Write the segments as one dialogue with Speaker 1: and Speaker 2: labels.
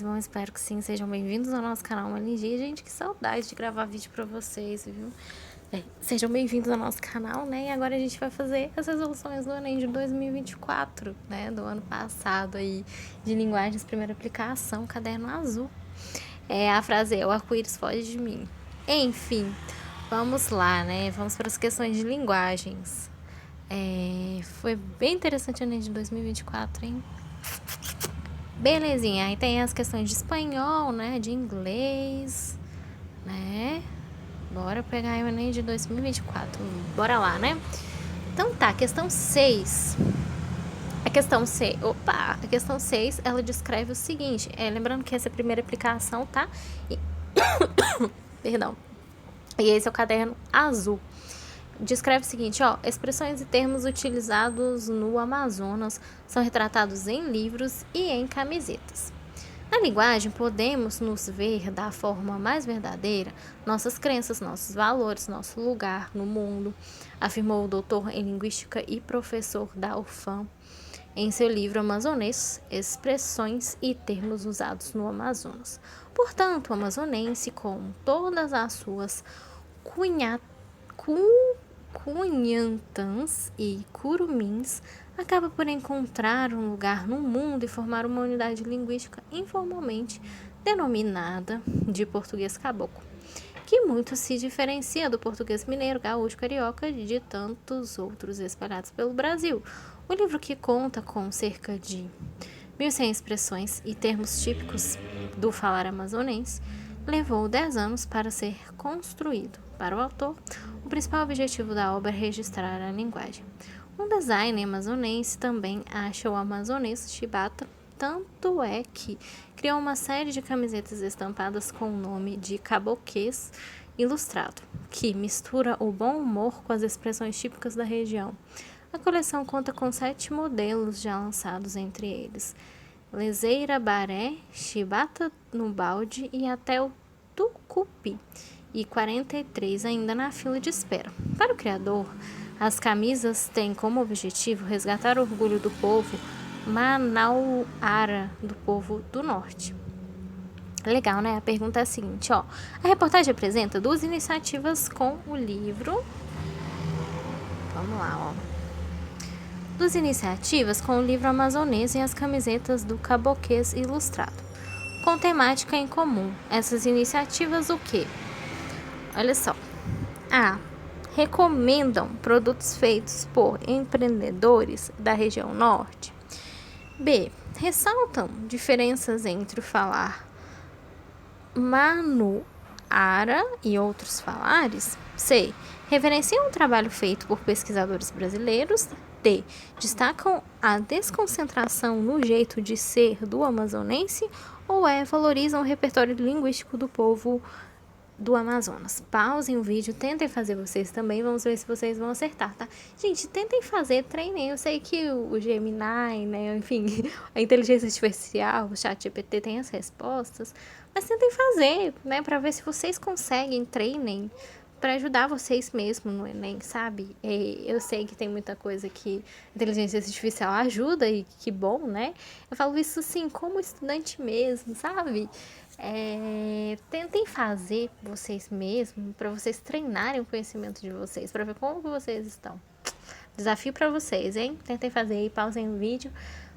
Speaker 1: Bom, espero que sim, sejam bem-vindos ao nosso canal ManiG. Gente, que saudade de gravar vídeo pra vocês, viu? Sejam bem-vindos ao nosso canal, né? E agora a gente vai fazer as resoluções do Enem de 2024, né? Do ano passado aí, de linguagens, primeira aplicação, caderno azul. A frase é: o arco-íris foge de mim. Enfim, vamos lá, né? Vamos para as questões de linguagens. Foi bem interessante o Enem de 2024, hein? Belezinha, aí tem as questões de espanhol, né, de inglês, né? Bora pegar o Enem de 2024, bora lá, né? Então tá, questão 6. A questão 6, ela descreve o seguinte, lembrando que essa é a primeira aplicação, tá? Perdão. E esse é o caderno azul. Descreve o seguinte, expressões e termos utilizados no Amazonas são retratados em livros e em camisetas. Na linguagem, podemos nos ver da forma mais verdadeira nossas crenças, nossos valores, nosso lugar no mundo, afirmou o doutor em linguística e professor da UFAM em seu livro Amazonês, Expressões e Termos Usados no Amazonas. Portanto, o amazonense, com todas as suas cunhantãs e curumins, acaba por encontrar um lugar no mundo e formar uma unidade linguística informalmente denominada de português caboclo, que muito se diferencia do português mineiro, gaúcho, carioca e de tantos outros espalhados pelo Brasil. O livro, que conta com cerca de 1.100 expressões e termos típicos do falar amazonense, levou 10 anos para ser construído. Para o autor, o principal objetivo da obra é registrar a linguagem. Um designer amazonense também acha o amazonês chibata, tanto é que criou uma série de camisetas estampadas com o nome de Caboquês Ilustrado, que mistura o bom humor com as expressões típicas da região. A coleção conta com 7 modelos já lançados, entre eles Leseira Baré, Chibata no Balde e até o Tucupi, e 43 ainda na fila de espera. Para o criador, as camisas têm como objetivo resgatar o orgulho do povo manauara, do povo do norte. Legal, né? A pergunta é a seguinte, A reportagem apresenta 2 iniciativas com o livro. Vamos lá, 2 iniciativas com o livro amazonês e as camisetas do Caboquês Ilustrado, com temática em comum. Essas iniciativas o quê? Olha só. A. Recomendam produtos feitos por empreendedores da região norte. B. Ressaltam diferenças entre o falar manuara e outros falares. C. Reverenciam o trabalho feito por pesquisadores brasileiros. D. Destacam a desconcentração no jeito de ser do amazonense. Ou valorizam o repertório linguístico do povo do Amazonas. Pausem o vídeo, tentem fazer vocês também, vamos ver se vocês vão acertar, tá? Gente, tentem fazer, treinem. Eu sei que o Gemini, né, enfim, a inteligência artificial, o ChatGPT tem as respostas, mas tentem fazer, né, pra ver se vocês conseguem, treinem, para ajudar vocês mesmo no Enem, sabe? Eu sei que tem muita coisa que a inteligência artificial ajuda e que bom, né? Eu falo isso assim, como estudante mesmo, sabe? Tentem fazer vocês mesmos, para vocês treinarem o conhecimento de vocês, para ver como que vocês estão. Desafio para vocês, hein? Tentem fazer aí, pausem o vídeo,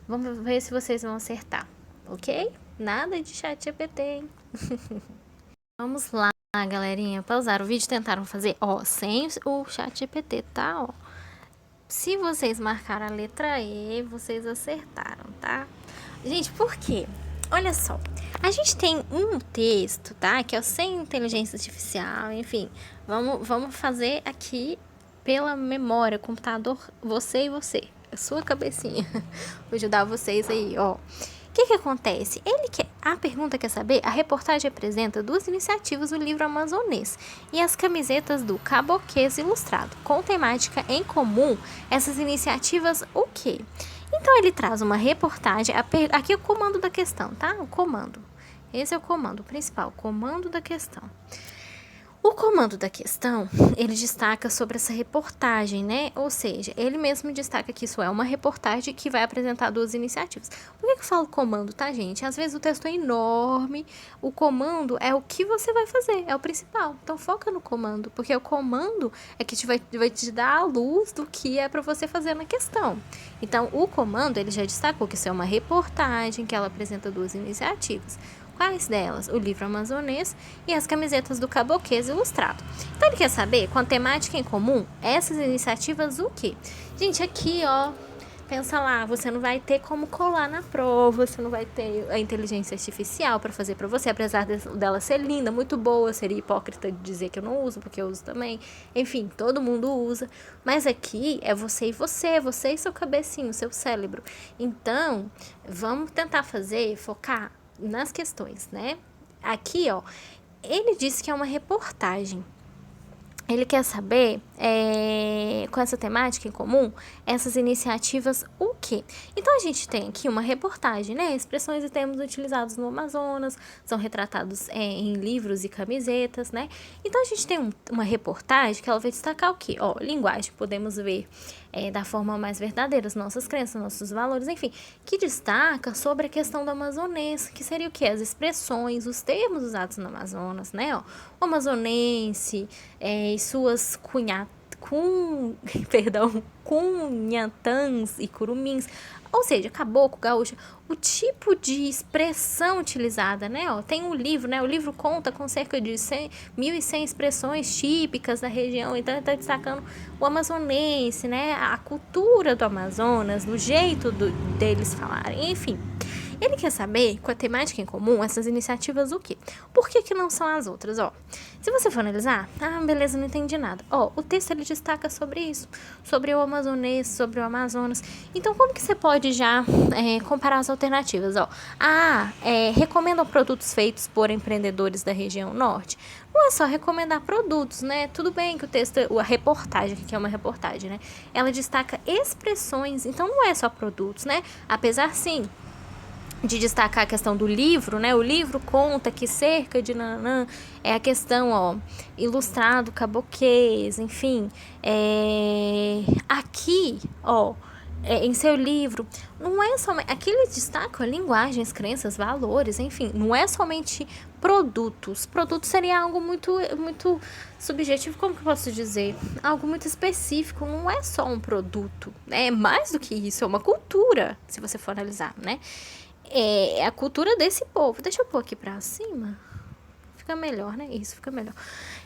Speaker 1: vamos ver se vocês vão acertar, ok? Nada de chat GPT, hein? Vamos lá, galerinha, pausaram o vídeo, tentaram fazer, sem o chat GPT, tá, Se vocês marcaram a letra E, vocês acertaram, tá? Gente, por quê? Olha só, a gente tem um texto, tá? Que é o sem inteligência artificial, enfim. Vamos fazer aqui pela memória, computador, você e você, a sua cabecinha. Vou ajudar vocês aí, O que acontece? A pergunta quer saber, a reportagem apresenta 2 iniciativas do livro amazonês e as camisetas do Caboquês Ilustrado, com temática em comum. Essas iniciativas, o quê? Então, ele traz uma reportagem, aqui é o comando da questão, tá? O comando. Esse é o comando principal, o comando da questão. O comando da questão, ele destaca sobre essa reportagem, né? Ou seja, ele mesmo destaca que isso é uma reportagem que vai apresentar 2 iniciativas. Por que eu falo comando, tá, gente? Às vezes o texto é enorme, o comando é o que você vai fazer, é o principal. Então foca no comando, porque o comando é que vai te dar a luz do que é para você fazer na questão. Então, o comando, ele já destacou que isso é uma reportagem, que ela apresenta 2 iniciativas. Quais delas? O livro amazonês e as camisetas do Caboquês ilustrado. Então ele quer saber, com a temática em comum, essas iniciativas o quê? Gente, aqui, ó, pensa lá, você não vai ter como colar na prova, você não vai ter a inteligência artificial para fazer para você, apesar dela ser linda, muito boa, seria hipócrita de dizer que eu não uso, porque eu uso também. Enfim, todo mundo usa. Mas aqui é você e seu cabecinho, seu cérebro. Então, vamos tentar focar nas questões, né? Aqui, ó, ele disse que é uma reportagem. Ele quer saber, com essa temática em comum, essas iniciativas, o quê? Então, a gente tem aqui uma reportagem, né? Expressões e termos utilizados no Amazonas, são retratados em livros e camisetas, né? Então, a gente tem uma reportagem que ela vai destacar o quê? Ó, linguagem, podemos ver da forma mais verdadeira as nossas crenças, nossos valores, enfim, que destaca sobre a questão do amazonense, que seria o quê? As expressões, os termos usados no Amazonas, né? Ó, o amazonense, e suas cunhatãs e curumins, ou seja, caboclo, gaúcha, o tipo de expressão utilizada, né? Ó, tem um livro, né? O livro conta com cerca de 1.100 expressões típicas da região, então ele está destacando o amazonense, né? A cultura do Amazonas, o jeito deles falarem, enfim. Ele quer saber, com a temática em comum, essas iniciativas o quê? Por que não são as outras? Ó, se você for analisar, beleza, não entendi nada. Ó, o texto ele destaca sobre isso, sobre o amazonês, sobre o Amazonas. Então, como que você pode já comparar as alternativas? Ó, recomendam produtos feitos por empreendedores da região norte. Não é só recomendar produtos, né? Tudo bem que o texto, a reportagem, que é uma reportagem, né? Ela destaca expressões, então não é só produtos, né? Apesar, sim, de destacar a questão do livro, né? O livro conta que cerca de nanã é a questão, ó, ilustrado, caboquês, enfim. Aqui, ó, em seu livro, não é somente... Aqui ele destaca linguagens, crenças, valores, enfim. Não é somente produtos. Produtos seria algo muito, muito subjetivo, como que eu posso dizer? Algo muito específico, não é só um produto, né? É mais do que isso, é uma cultura, se você for analisar, né? É a cultura desse povo. Deixa eu pôr aqui pra cima. Fica melhor, né? Isso, fica melhor.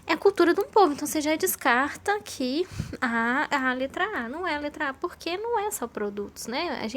Speaker 1: É a cultura de um povo. Então, você já descarta que a letra A não é a letra A, porque não é só produtos, né?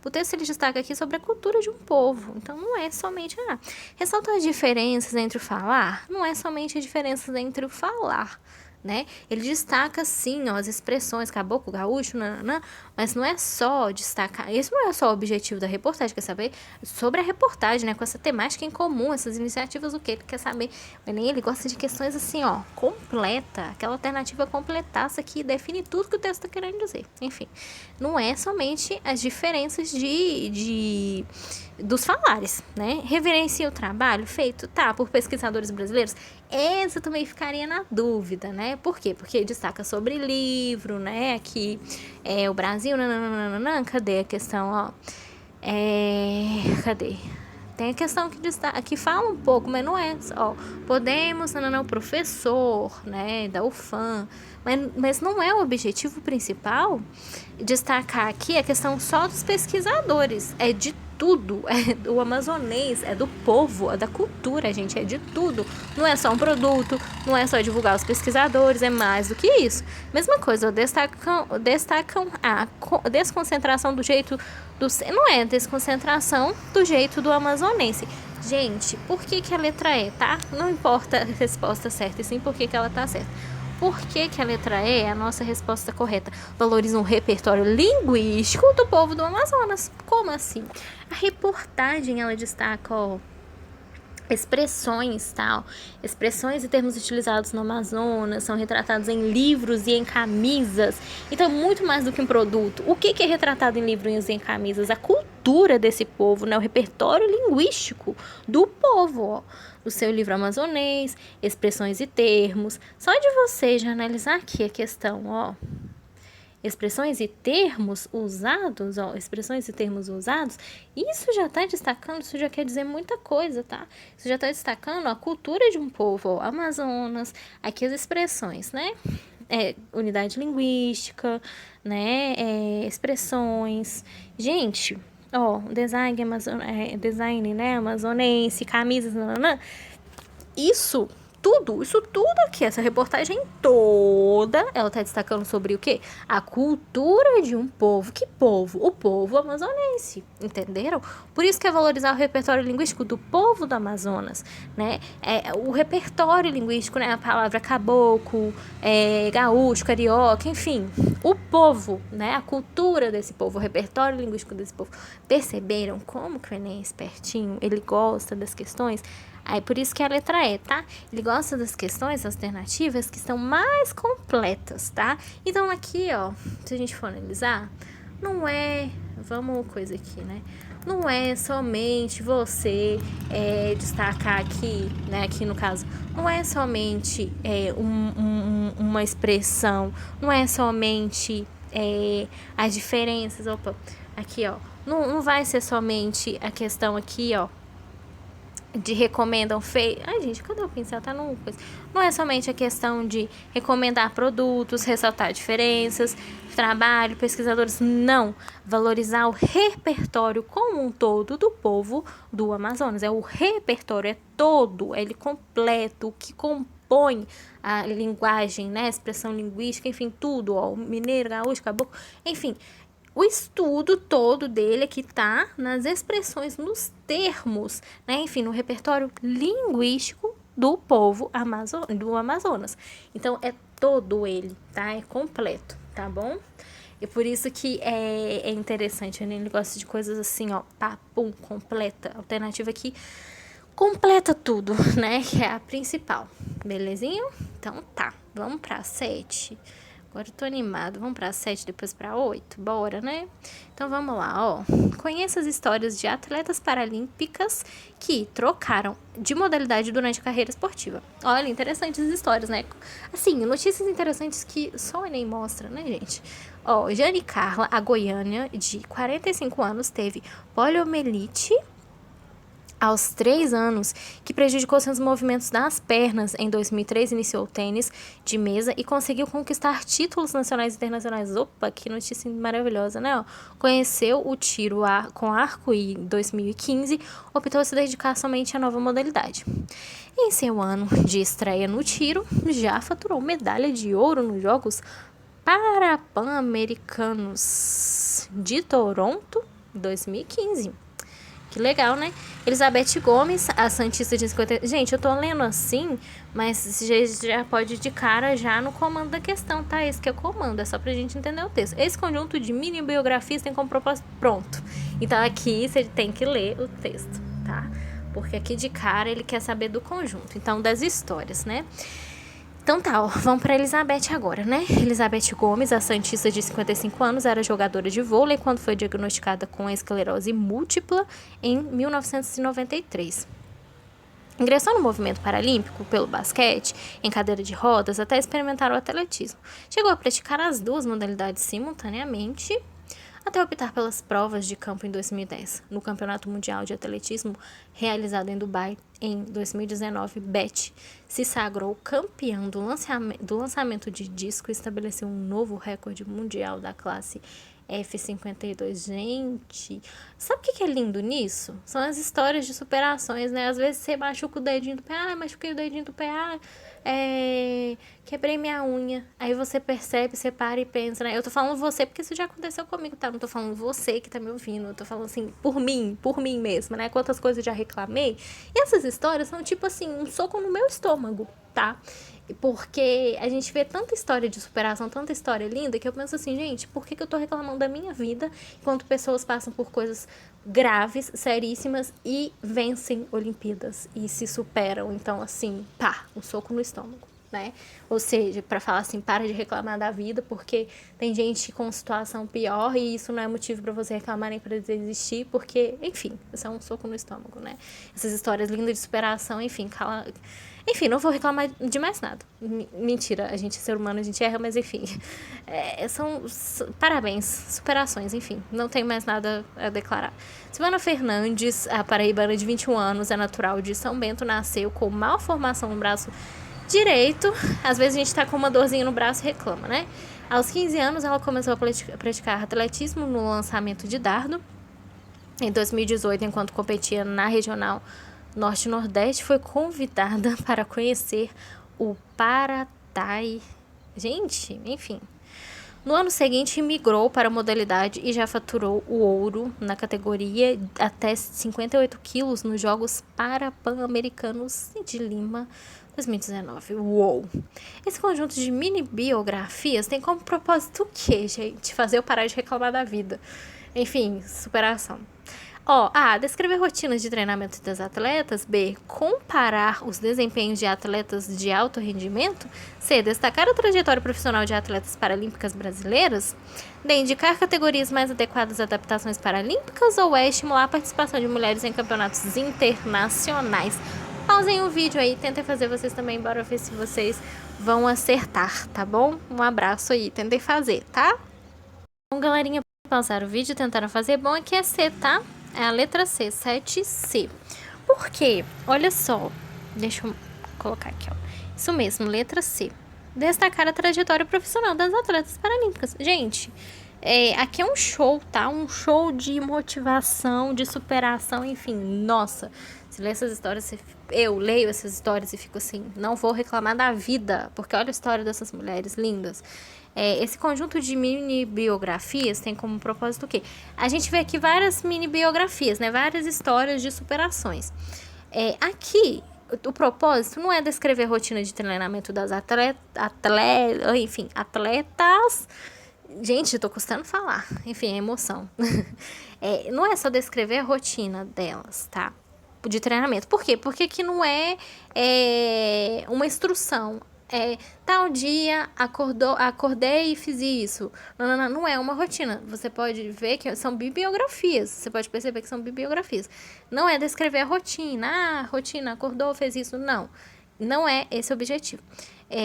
Speaker 1: O texto ele destaca aqui sobre a cultura de um povo. Então, não é somente A. Ressalta as diferenças entre o falar. Não é somente as diferenças entre o falar, né? Ele destaca, sim, ó, as expressões caboclo, gaúcho, nananã, mas não é só destacar, isso não é só o objetivo da reportagem, quer saber sobre a reportagem, né, com essa temática em comum, essas iniciativas, o que ele quer saber, ele gosta de questões assim, ó, completa, aquela alternativa completaça que define tudo que o texto está querendo dizer, enfim, não é somente as diferenças dos falares, né, reverencia o trabalho feito, por pesquisadores brasileiros. Essa também ficaria na dúvida, né? Por quê? Porque destaca sobre livro, né? Aqui o Brasil, nananana, cadê a questão, ó? Cadê? Tem a questão que fala um pouco, mas não é, ó. Podemos, o professor, né? Da UFAM, mas não é o objetivo principal destacar aqui a questão só dos pesquisadores, é de tudo, é do amazonês, é do povo, é da cultura, gente, é de tudo. Não é só um produto, não é só divulgar os pesquisadores, é mais do que isso. Mesma coisa, destacam a desconcentração do jeito não é desconcentração do jeito do amazonense. Gente, por que a letra E, tá? Não importa a resposta certa, e sim por que ela tá certa. Por que a letra E é a nossa resposta correta? Valoriza um repertório linguístico do povo do Amazonas. Como assim? A reportagem, ela destaca, ó, expressões, tal. Expressões e termos utilizados no Amazonas são retratados em livros e em camisas. Então, muito mais do que um produto. O que é retratado em livros e em camisas? A cultura cultura desse povo, né? O repertório linguístico do povo, ó. O seu livro amazonês, expressões e termos. Só de você já analisar aqui a questão, ó. Expressões e termos usados, ó, expressões e termos usados, isso já está destacando, isso já quer dizer muita coisa, tá? Isso já está destacando a cultura de um povo, ó, Amazonas, aqui as expressões, né? Unidade linguística, né? Expressões. Gente, ó, design, né? Amazonense, camisas, nananã. Isso tudo aqui, essa reportagem toda, ela tá destacando sobre o quê? A cultura de um povo. Que povo? O povo amazonense, entenderam? Por isso que é valorizar o repertório linguístico do povo do Amazonas, né? O repertório linguístico, né? A palavra caboclo, gaúcho, carioca, enfim, o povo, né? A cultura desse povo, o repertório linguístico desse povo. Perceberam como que o Enem é espertinho? Ele gosta das questões. Aí, por isso que é a letra E, tá? Ele gosta das questões alternativas que são mais completas, tá? Então, aqui, ó, se a gente for analisar, não é... Vamos coisa aqui, né? Não é somente você destacar aqui, né? Aqui no caso, não é somente uma expressão, não é somente as diferenças. Opa, aqui, ó. Não vai ser somente a questão aqui, ó, de recomendam Ai, gente, cadê o pincel? Tá no coisa. Não é somente a questão de recomendar produtos, ressaltar diferenças, trabalho, pesquisadores. Não. Valorizar o repertório como um todo do povo do Amazonas. O repertório, é todo, ele completo, o que compõe a linguagem, né? A expressão linguística, enfim, tudo, ó. Mineiro, gaúcho, caboclo, enfim. O estudo todo dele aqui tá nas expressões, nos termos, né? Enfim, no repertório linguístico do povo do Amazonas. Então, é todo ele, tá? É completo, tá bom? E por isso que é interessante, né? Ele gosta de coisas assim, ó, papum, completa. Alternativa aqui, completa tudo, né? Que é a principal, belezinha? Então, tá. Vamos pra 7. Agora eu tô animado. Vamos pra 7, depois pra 8? Bora, né? Então vamos lá, ó. Conheça as histórias de atletas paralímpicas que trocaram de modalidade durante a carreira esportiva. Olha, interessantes as histórias, né? Assim, notícias interessantes que só o Enem mostra, né, gente? Ó, Jane Carla, a goiana, de 45 anos, teve poliomielite aos 3 anos, que prejudicou seus movimentos das pernas. Em 2003, iniciou o tênis de mesa e conseguiu conquistar títulos nacionais e internacionais. Opa, que notícia maravilhosa, né? Conheceu o tiro com arco e em 2015, optou se dedicar somente à nova modalidade. Em seu ano de estreia no tiro, já faturou medalha de ouro nos Jogos Pan-Americanos de Toronto, 2015. Que legal, né? Elizabeth Gomes, a Santista de 50... Gente, eu tô lendo assim, mas já pode ir de cara já no comando da questão, tá? Esse que é o comando, é só pra gente entender o texto. Esse conjunto de mini biografias tem como propósito... Pronto. Então, aqui você tem que ler o texto, tá? Porque aqui de cara ele quer saber do conjunto. Então, das histórias, né? Então tá, ó, vamos para Elizabeth agora, né? Elizabeth Gomes, a santista de 55 anos, era jogadora de vôlei quando foi diagnosticada com esclerose múltipla em 1993. Ingressou no movimento paralímpico pelo basquete, em cadeira de rodas, até experimentar o atletismo. Chegou a praticar as duas modalidades simultaneamente, até optar pelas provas de campo em 2010. No Campeonato Mundial de Atletismo, realizado em Dubai em 2019, Beth se sagrou campeã do lançamento de disco e estabeleceu um novo recorde mundial da classe F52. Gente, sabe o que é lindo nisso? São as histórias de superações, né? Às vezes você machuca o dedinho do pé, machuquei o dedinho do pé, quebrei minha unha. Aí você percebe, você para e pensa, né? Eu tô falando você porque isso já aconteceu comigo, tá? Não tô falando você que tá me ouvindo. Eu tô falando assim, por mim mesma, né? Quantas coisas eu já reclamei. E essas histórias são tipo assim, um soco no meu estômago, tá? Porque a gente vê tanta história de superação, tanta história linda, que eu penso assim, gente, por que eu tô reclamando da minha vida enquanto pessoas passam por coisas graves, seríssimas e vencem Olimpíadas e se superam? Então, assim, pá, um soco no estômago, né? Ou seja, para falar assim, para de reclamar da vida, porque tem gente com situação pior e isso não é motivo para você reclamar nem para desistir, porque, enfim, isso é um soco no estômago, né? Essas histórias lindas de superação, enfim, enfim, não vou reclamar de mais nada. Mentira, a gente é ser humano, a gente erra, mas enfim. Parabéns, superações, enfim. Não tenho mais nada a declarar. Silvana Fernandes, a paraibana de 21 anos, é natural de São Bento, nasceu com malformação no braço direito. Às vezes a gente tá com uma dorzinha no braço e reclama, né? Aos 15 anos, ela começou a praticar atletismo no lançamento de dardo. Em 2018, enquanto competia na regional Norte-Nordeste, foi convidada para conhecer o Paratai. Gente, enfim. No ano seguinte, migrou para a modalidade e já faturou o ouro na categoria até 58 quilos nos Jogos Pan-Americanos de Lima 2019. Uou! Esse conjunto de mini biografias tem como propósito o quê, gente? Fazer eu parar de reclamar da vida. Enfim, superação. A. Descrever rotinas de treinamento das atletas. B. Comparar os desempenhos de atletas de alto rendimento. C. Destacar a trajetória profissional de atletas paralímpicas brasileiras. D. Indicar categorias mais adequadas a adaptações paralímpicas. Ou E. Estimular a participação de mulheres em campeonatos internacionais. Pausem o vídeo aí, tentem fazer vocês também, bora ver se vocês vão acertar, tá bom? Um abraço aí, tentem fazer, tá? Então, galerinha, pausar o vídeo, tentaram fazer, bom, aqui é C, tá? É a letra C, 7C. Por quê? Olha só, deixa eu colocar aqui, ó. Isso mesmo, letra C. Destacar a trajetória profissional das atletas paralímpicas. Gente, aqui é um show, tá? Um show de motivação, de superação, enfim, nossa. Se ler essas histórias, eu leio essas histórias e fico assim, não vou reclamar da vida, porque olha a história dessas mulheres lindas. Esse conjunto de mini biografias tem como propósito o quê? A gente vê aqui várias mini biografias, né? Várias histórias de superações. Aqui, o propósito não é descrever a rotina de treinamento das atletas. Gente, tô custando falar. Enfim, é emoção. Não é só descrever a rotina delas, tá? De treinamento. Por quê? Porque aqui não é uma instrução. Tal dia acordei e fiz isso. Não é uma rotina. Você pode ver que são bibliografias. Você pode perceber que são bibliografias. Não é descrever a rotina. Rotina, acordou, fez isso. Não é esse o objetivo.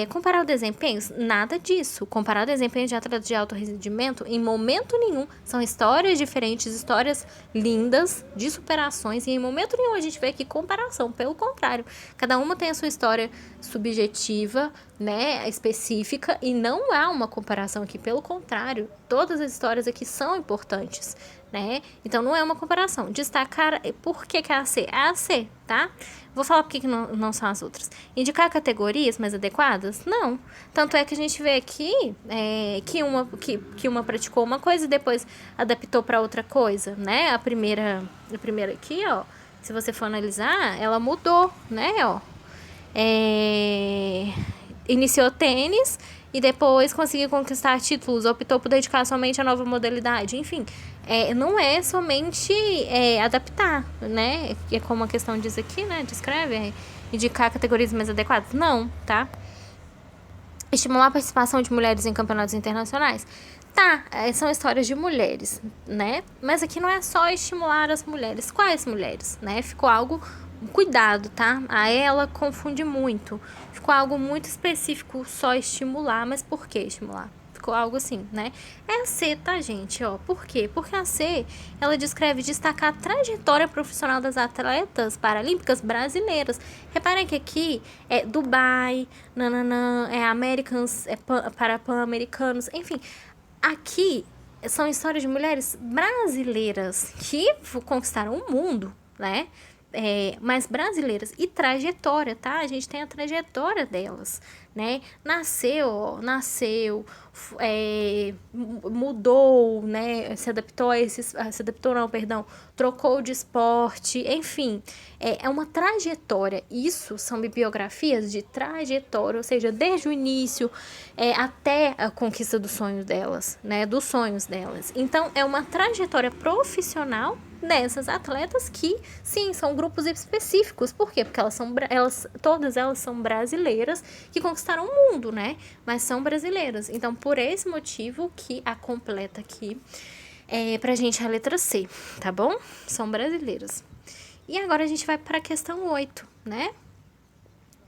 Speaker 1: Comparar o desempenho, nada disso. Comparar o desempenho de atletas de alto rendimento, em momento nenhum, são histórias diferentes, histórias lindas, de superações, e em momento nenhum a gente vê aqui comparação, pelo contrário, cada uma tem a sua história subjetiva, né, específica, e não há uma comparação aqui, pelo contrário, todas as histórias aqui são importantes, né, então não é uma comparação. Destacar, por que é a C? É a C, tá? Vou falar por que não são as outras. Indicar categorias mais adequadas? Não. Tanto é que a gente vê aqui que uma praticou uma coisa e depois adaptou para outra coisa, né? A primeira aqui, ó, se você for analisar, ela mudou, né, ó. Iniciou tênis e depois conseguiu conquistar títulos, optou por dedicar somente a nova modalidade, enfim. Não é somente adaptar, né? É como a questão diz aqui, né? Descreve, indicar categorias mais adequadas. Não, tá? Estimular a participação de mulheres em campeonatos internacionais. Tá, são histórias de mulheres, né? Mas aqui não é só estimular as mulheres. Quais mulheres, né? Ficou algo... Cuidado, tá? Ela confunde muito. Ficou algo muito específico, só estimular. Mas por que estimular? Ficou algo assim, né? É a C, tá, gente? Ó, por quê? Porque a C, ela descreve destacar a trajetória profissional das atletas paralímpicas brasileiras. Reparem que aqui é Dubai, Americans, para Pan-Americanos, enfim. Aqui são histórias de mulheres brasileiras que conquistaram o mundo, né? Mas brasileiras e trajetória, tá? A gente tem a trajetória delas, né? Nasceu mudou, né, se adaptou não, perdão, trocou de esporte, enfim, é uma trajetória. Isso são biografias de trajetória, ou seja, desde o início até a conquista dos sonhos delas, né, dos sonhos delas. Então, é uma trajetória profissional dessas atletas que, sim, são grupos específicos. Por quê? Porque todas elas são brasileiras que conquistaram o mundo, né? Mas são brasileiras. Então, por esse motivo que a completa aqui pra gente a letra C, tá bom? São brasileiras. E agora a gente vai para a questão 8, né?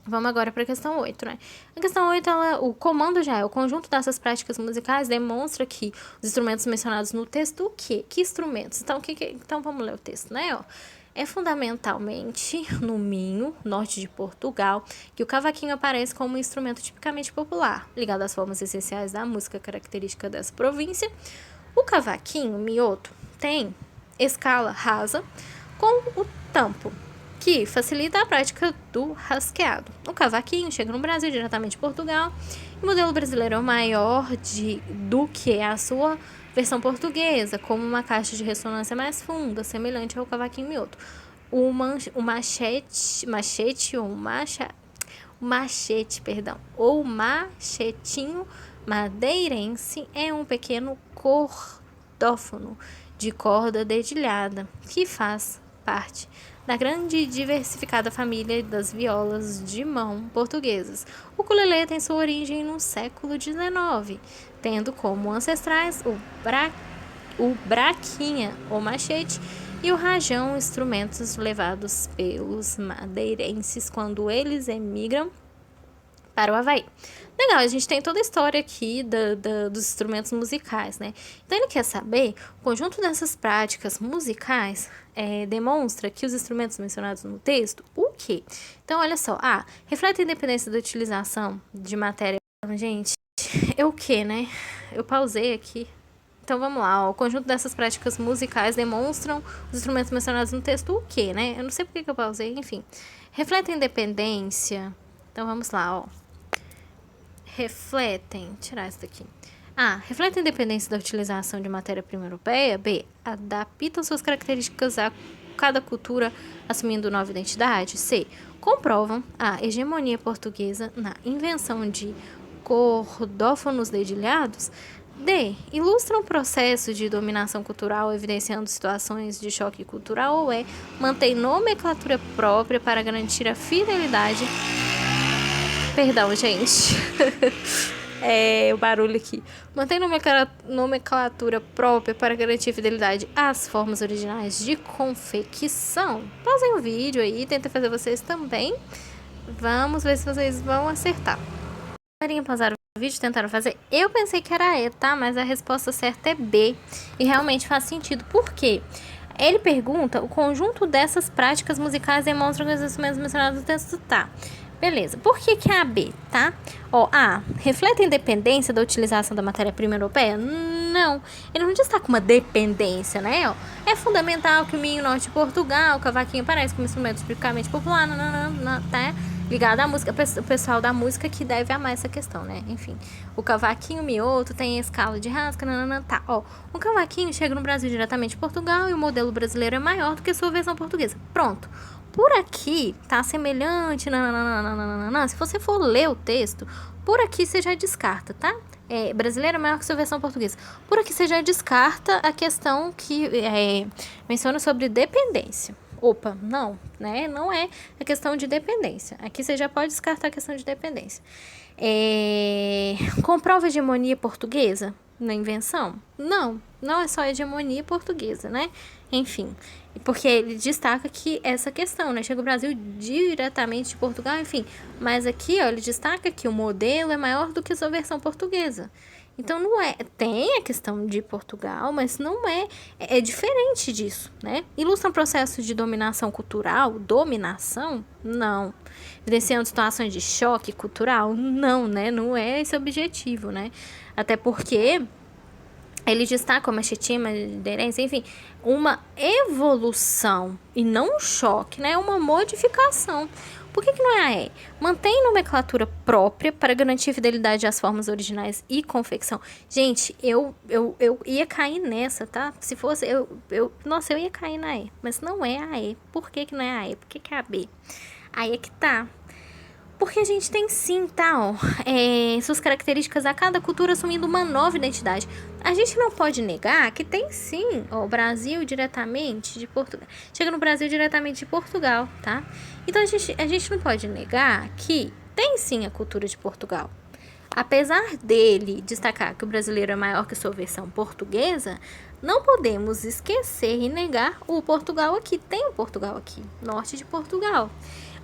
Speaker 1: Vamos agora para a questão 8, né? A questão 8, o comando já é: o conjunto dessas práticas musicais demonstra que os instrumentos mencionados no texto, o quê? Que instrumentos? Então, então vamos ler o texto, né? Ó. É fundamentalmente no Minho, norte de Portugal, que o cavaquinho aparece como um instrumento tipicamente popular, ligado às formas essenciais da música característica dessa província. O cavaquinho, mioto, tem escala rasa com o tampo, que facilita a prática do rasqueado. O cavaquinho chega no Brasil diretamente de Portugal. O modelo brasileiro é maior do que a sua versão portuguesa, como uma caixa de ressonância mais funda, semelhante ao cavaquinho mioto. O machetinho madeirense é um pequeno cordófono de corda dedilhada que faz parte da grande e diversificada família das violas de mão portuguesas. O ukulele tem sua origem no século XIX, tendo como ancestrais o braquinha ou machete e o rajão, instrumentos levados pelos madeirenses quando eles emigram para o Havaí. Legal, a gente tem toda a história aqui dos instrumentos musicais, né? Então, ele quer saber, o conjunto dessas práticas musicais demonstra que os instrumentos mencionados no texto, o quê? Então, olha só, reflete a independência da utilização de matéria. Gente, o quê, né? Eu pausei aqui. Então, vamos lá, ó. O conjunto dessas práticas musicais demonstram os instrumentos mencionados no texto, o quê, né? Eu não sei porque que eu pausei, enfim. Reflete a independência. Então, vamos lá, ó. Tirar isso daqui. Reflete a independência da utilização de matéria-prima europeia. B, adaptam suas características a cada cultura, assumindo nova identidade. C, comprovam a hegemonia portuguesa na invenção de cordófonos dedilhados. D, ilustram o processo de dominação cultural, evidenciando situações de choque cultural. Ou E, mantém nomenclatura própria para garantir a fidelidade. Perdão, gente. O barulho aqui. Mantém nomenclatura própria para garantir fidelidade às formas originais de confecção. Pausem o vídeo aí, tentem fazer vocês também. Vamos ver se vocês vão acertar. Pausaram o vídeo, tentaram fazer. Eu pensei que era E, tá? Mas a resposta certa é B. E realmente faz sentido. Por quê? Ele pergunta: o conjunto dessas práticas musicais demonstram que os instrumentos mencionados no texto, tá? Beleza. Por que é a B, tá? Reflete a independência da utilização da matéria-prima europeia? Não. Ele não destaca uma dependência, né? É fundamental que o Minho norte de Portugal, o cavaquinho aparece como instrumento tipicamente popular, tá? Ligado à música, o pessoal da música que deve amar essa questão, né? Enfim, o cavaquinho mioto tem escala de rasca, tá? O cavaquinho chega no Brasil diretamente de Portugal e o modelo brasileiro é maior do que a sua versão portuguesa. Pronto. Por aqui tá semelhante, se você for ler o texto, por aqui você já descarta, tá? Brasileiro é maior que sua versão portuguesa. Por aqui você já descarta a questão que menciona sobre dependência. Não, né? Não é a questão de dependência. Aqui você já pode descartar a questão de dependência. Comprova a hegemonia portuguesa na invenção? Não é só a hegemonia portuguesa, né? Enfim, porque ele destaca que essa questão, né? Chega o Brasil diretamente de Portugal, enfim. Mas aqui, ele destaca que o modelo é maior do que a sua versão portuguesa. Então, não é... Tem a questão de Portugal, mas não é... É diferente disso, né? Ilustra um processo de dominação cultural? Dominação? Não. Evidenciando situações de choque cultural? Não, né? Não é esse o objetivo, né? Até porque... Ele destaca uma Machetima, enfim, uma evolução e não um choque, né? Uma modificação. Por que não é a E? Mantém nomenclatura própria para garantir fidelidade às formas originais e confecção. Gente, eu ia cair nessa, tá? Se fosse, nossa, eu ia cair na E. Mas não é a E. Por que não é a E? Por que é a B? Aí é que tá. Porque a gente tem sim, tal, suas características a cada cultura assumindo uma nova identidade. A gente não pode negar que tem sim, o Brasil diretamente de Portugal. Chega no Brasil diretamente de Portugal, tá? Então a gente não pode negar que tem sim a cultura de Portugal. Apesar dele destacar que o brasileiro é maior que sua versão portuguesa, não podemos esquecer e negar o Portugal aqui. Tem o Portugal aqui, norte de Portugal.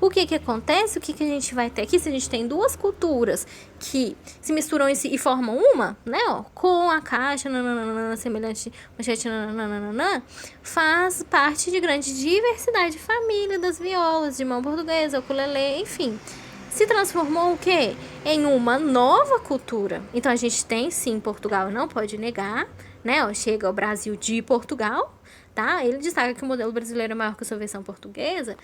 Speaker 1: O que acontece? O que a gente vai ter aqui? Se a gente tem duas culturas que se misturam e formam uma, né? Ó, com a caixa, nananana, semelhante, manchete, nananana, faz parte de grande diversidade de família das violas, de mão portuguesa, ukulele, enfim. Se transformou o quê? Em uma nova cultura. Então a gente tem sim Portugal, não pode negar, né? Ó, chega ao Brasil de Portugal, tá? Ele destaca que o modelo brasileiro é maior que a sua versão portuguesa,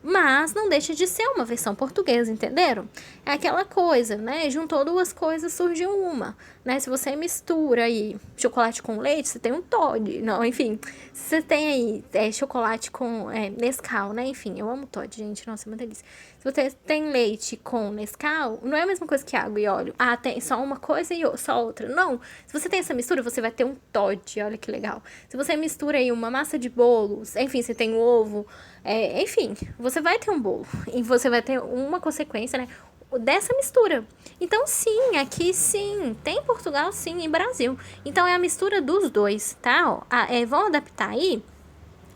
Speaker 1: mas não deixa de ser uma versão portuguesa, entenderam? É aquela coisa, né? Juntou duas coisas, surgiu uma, né? Se você mistura aí chocolate com leite, você tem um Toddy. Não, enfim, se você tem aí chocolate com Nescau, né? Enfim, eu amo Toddy, gente. Nossa, é uma delícia. Se você tem leite com Nescau, não é a mesma coisa que água e óleo. Ah, tem só uma coisa e só outra. Não. Se você tem essa mistura, você vai ter um Toddy. Olha que legal. Se você mistura aí uma massa de bolos, enfim, você tem um ovo, enfim, você vai ter um bolo. E você vai ter uma consequência, né? Dessa mistura. Então, sim, aqui sim, tem Portugal, sim, e Brasil. Então, é a mistura dos dois, tá? Ó, vão adaptar aí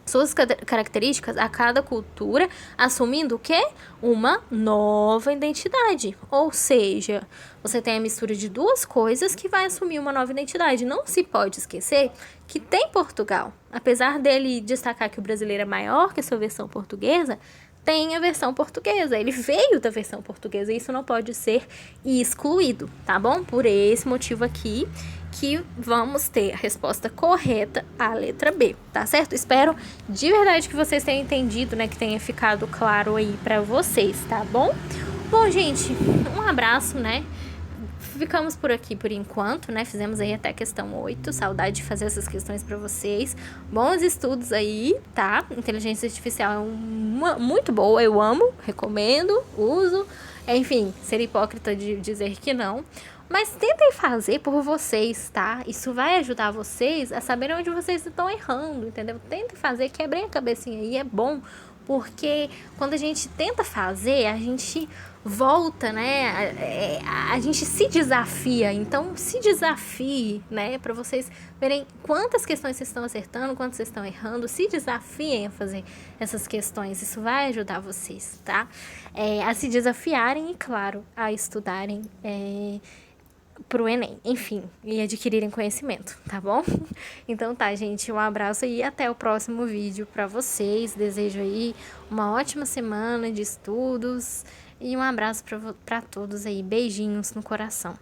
Speaker 1: suas características a cada cultura, assumindo o quê? Uma nova identidade. Ou seja, você tem a mistura de duas coisas que vai assumir uma nova identidade. Não se pode esquecer que tem Portugal. Apesar dele destacar que o brasileiro é maior que a sua versão portuguesa, tem a versão portuguesa. Ele veio da versão portuguesa e isso não pode ser excluído, tá bom? Por esse motivo aqui que vamos ter a resposta correta à letra B, tá certo? Espero de verdade que vocês tenham entendido, né? Que tenha ficado claro aí pra vocês, tá bom? Bom, gente, um abraço, né? Ficamos por aqui por enquanto, né? Fizemos aí até a questão 8. Saudade de fazer essas questões para vocês. Bons estudos aí, tá? Inteligência artificial é muito boa, eu amo, recomendo, uso. Enfim, ser hipócrita de dizer que não. Mas tentem fazer por vocês, tá? Isso vai ajudar vocês a saberem onde vocês estão errando, entendeu? Tentem fazer, quebrem a cabecinha aí, é bom. Porque quando a gente tenta fazer, a gente volta, né? A gente se desafia. Então, se desafie, né? Para vocês verem quantas questões vocês estão acertando, quantas vocês estão errando. Se desafiem a fazer essas questões. Isso vai ajudar vocês, tá? A se desafiarem e, claro, a estudarem pro Enem, enfim, e adquirirem conhecimento, tá bom? Então tá, gente, um abraço e até o próximo vídeo pra vocês. Desejo aí uma ótima semana de estudos e um abraço pra todos aí. Beijinhos no coração.